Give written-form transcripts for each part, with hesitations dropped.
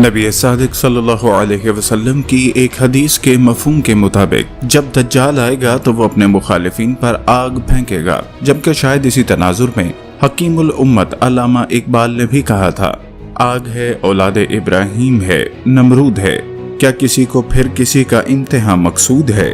نبی صادق صلی اللہ علیہ وسلم کی ایک حدیث کے مفہوم کے مطابق جب دجال آئے گا تو وہ اپنے مخالفین پر آگ پھینکے گا، جبکہ شاید اسی تناظر میں حکیم الامت علامہ اقبال نے بھی کہا تھا، آگ ہے، اولاد ابراہیم ہے، نمرود ہے، کیا کسی کو پھر کسی کا امتحان مقصود ہے؟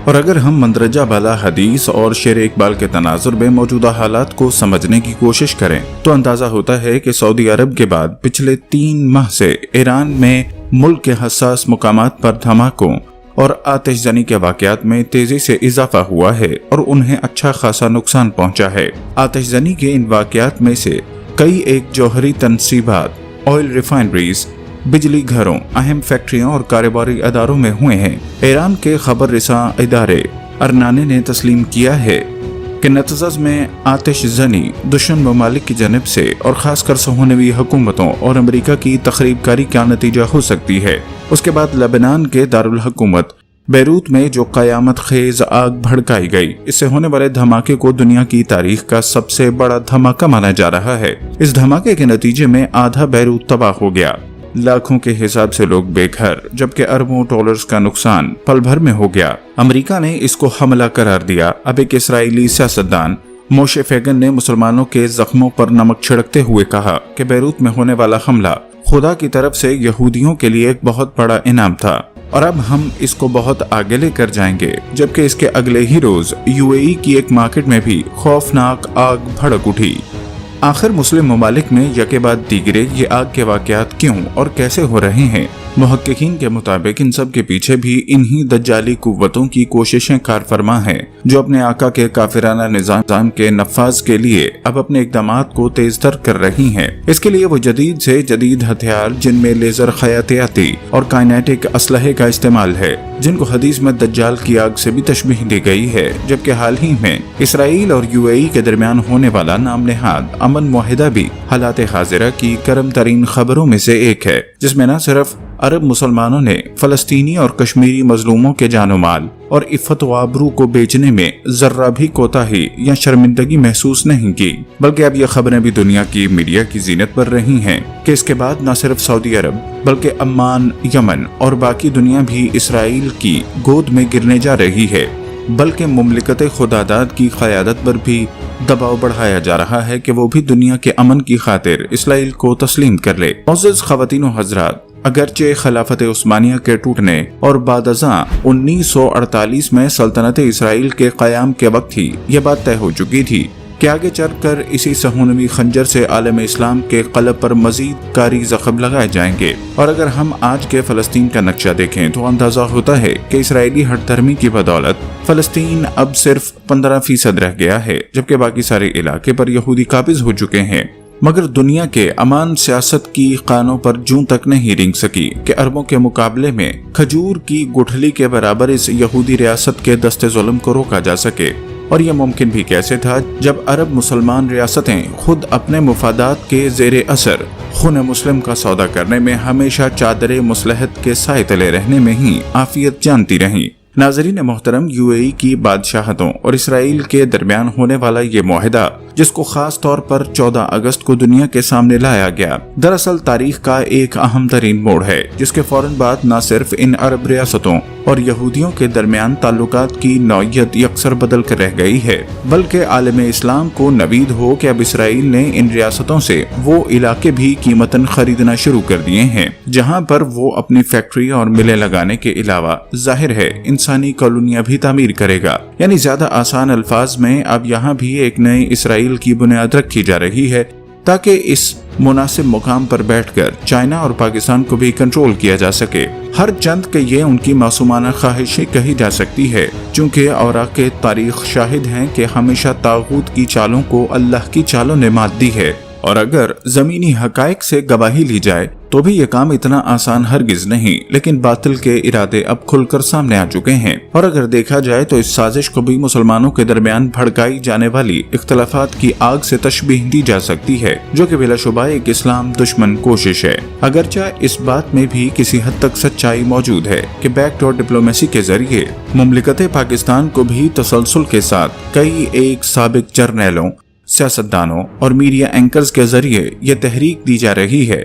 اور اگر ہم مندرجہ بالا حدیث اور شعر اقبال کے تناظر میں موجودہ حالات کو سمجھنے کی کوشش کریں تو اندازہ ہوتا ہے کہ سعودی عرب کے بعد پچھلے 3 ماہ سے ایران میں ملک کے حساس مقامات پر دھماکوں اور آتش زنی کے واقعات میں تیزی سے اضافہ ہوا ہے اور انہیں اچھا خاصا نقصان پہنچا ہے۔ آتش زنی کے ان واقعات میں سے کئی ایک جوہری تنصیبات، آئل ریفائنریز، بجلی گھروں، اہم فیکٹریوں اور کاروباری اداروں میں ہوئے ہیں۔ ایران کے خبر رساں ادارے ارنانے نے تسلیم کیا ہے کہ نتزز میں آتش زنی دشمن ممالک کی جانب سے اور خاص کر صہیونی حکومتوں اور امریکہ کی تخریب کاری کا نتیجہ ہو سکتی ہے۔ اس کے بعد لبنان کے دارالحکومت بیروت میں جو قیامت خیز آگ بھڑکائی گئی، اس سے ہونے والے دھماکے کو دنیا کی تاریخ کا سب سے بڑا دھماکہ مانا جا رہا ہے۔ اس دھماکے کے نتیجے میں آدھا بیروت تباہ ہو گیا، لاکھوں کے حساب سے لوگ بے گھر، جبکہ اربوں ڈالرز کا نقصان پل بھر میں ہو گیا۔ امریکہ نے اس کو حملہ قرار دیا۔ اب ایک اسرائیلی سیاستدان موشے فیگن نے مسلمانوں کے زخموں پر نمک چھڑکتے ہوئے کہا کہ بیروت میں ہونے والا حملہ خدا کی طرف سے یہودیوں کے لیے ایک بہت بڑا انعام تھا، اور اب ہم اس کو بہت آگے لے کر جائیں گے۔ جبکہ اس کے اگلے ہی روز UAE کی ایک مارکیٹ میں بھی خوفناک آگ بھڑک اٹھی۔ آخر مسلم ممالک میں یکے بعد دیگرے یہ آگ کے واقعات کیوں اور کیسے ہو رہے ہیں؟ محققین کے مطابق ان سب کے پیچھے بھی انہی دجالی قوتوں کی کوششیں کار فرما ہیں، جو اپنے آقا کے کافرانہ نظام کے نفاذ کے لیے اب اپنے اقدامات کو تیز تر کر رہی ہیں۔ اس کے لیے وہ جدید سے جدید ہتھیار، جن میں لیزر خیاطیاتی اور کائنیٹک اسلحے کا استعمال ہے، جن کو حدیث میں دجال کی آگ سے بھی تشبیہ دی گئی ہے۔ جبکہ حال ہی میں اسرائیل اور UAE کے درمیان ہونے والا نام نہاد امن معاہدہ بھی حالات حاضرہ کی گرم ترین خبروں میں سے ایک ہے، جس میں نہ صرف عرب مسلمانوں نے فلسطینی اور کشمیری مظلوموں کے جان و مال اور عفت و آبرو کو بیچنے میں ذرہ بھی کوتاہی یا شرمندگی محسوس نہیں کی، بلکہ اب یہ خبریں بھی دنیا کی میڈیا کی زینت پر رہی ہیں کہ اس کے بعد نہ صرف سعودی عرب بلکہ عمان، یمن اور باقی دنیا بھی اسرائیل کی گود میں گرنے جا رہی ہے، بلکہ مملکت خداداد کی قیادت پر بھی دباؤ بڑھایا جا رہا ہے کہ وہ بھی دنیا کے امن کی خاطر اسرائیل کو تسلیم کر لے۔ معزز خواتین و حضرات، اگرچہ خلافت عثمانیہ کے ٹوٹنے اور بعد ازاں 1948 میں سلطنت اسرائیل کے قیام کے وقت ہی یہ بات طے ہو چکی تھی کہ آگے چل کر اسی صہیونی خنجر سے عالم اسلام کے قلب پر مزید کاری زخم لگائے جائیں گے۔ اور اگر ہم آج کے فلسطین کا نقشہ دیکھیں تو اندازہ ہوتا ہے کہ اسرائیلی ہٹ دھرمی کی بدولت فلسطین اب صرف 15% رہ گیا ہے، جبکہ باقی سارے علاقے پر یہودی قابض ہو چکے ہیں۔ مگر دنیا کے امان سیاست کی قانوں پر جوں تک نہیں رنگ سکی کہ عربوں کے مقابلے میں کھجور کی گٹھلی کے برابر اس یہودی ریاست کے دست ظلم کو روکا جا سکے۔ اور یہ ممکن بھی کیسے تھا جب عرب مسلمان ریاستیں خود اپنے مفادات کے زیر اثر خون مسلم کا سودا کرنے میں ہمیشہ چادر مصلحت کے سائے تلے رہنے میں ہی عافیت جانتی رہیں۔ ناظرین محترم، UAE کی بادشاہتوں اور اسرائیل کے درمیان ہونے والا یہ معاہدہ، جس کو خاص طور پر 14 اگست کو دنیا کے سامنے لایا گیا، دراصل تاریخ کا ایک اہم ترین موڑ ہے، جس کے فوراً بعد نہ صرف ان عرب ریاستوں اور یہودیوں کے درمیان تعلقات کی نوعیت یکسر بدل کر رہ گئی ہے، بلکہ عالم اسلام کو نوید ہو کہ اب اسرائیل نے ان ریاستوں سے وہ علاقے بھی قیمتاً خریدنا شروع کر دیے ہیں جہاں پر وہ اپنی فیکٹری اور ملیں لگانے کے علاوہ ظاہر ہے انسانی کالونیاں بھی تعمیر کرے گا۔ یعنی زیادہ آسان الفاظ میں اب یہاں بھی ایک نئے اسرائیل کی بنیاد رکھی جا رہی ہے، تاکہ اس مناسب مقام پر بیٹھ کر چائنا اور پاکستان کو بھی کنٹرول کیا جا سکے۔ ہر چند کہ یہ ان کی معصومانہ خواہشیں کہی جا سکتی ہے، چونکہ اوراق تاریخ شاہد ہیں کہ ہمیشہ طاغوت کی چالوں کو اللہ کی چالوں نے مات دی ہے۔ اور اگر زمینی حقائق سے گواہی لی جائے تو بھی یہ کام اتنا آسان ہرگز نہیں، لیکن باطل کے ارادے اب کھل کر سامنے آ چکے ہیں۔ اور اگر دیکھا جائے تو اس سازش کو بھی مسلمانوں کے درمیان بھڑکائی جانے والی اختلافات کی آگ سے تشبیہ دی جا سکتی ہے، جو کہ بلا شبہ ایک اسلام دشمن کوشش ہے۔ اگرچہ اس بات میں بھی کسی حد تک سچائی موجود ہے کہ بیک ڈور ڈپلومیسی کے ذریعے مملکت پاکستان کو بھی تسلسل کے ساتھ کئی ایک سابق جرنیلوں، سیاستدانوں اور میڈیا اینکرز کے ذریعے یہ تحریک دی جا رہی ہے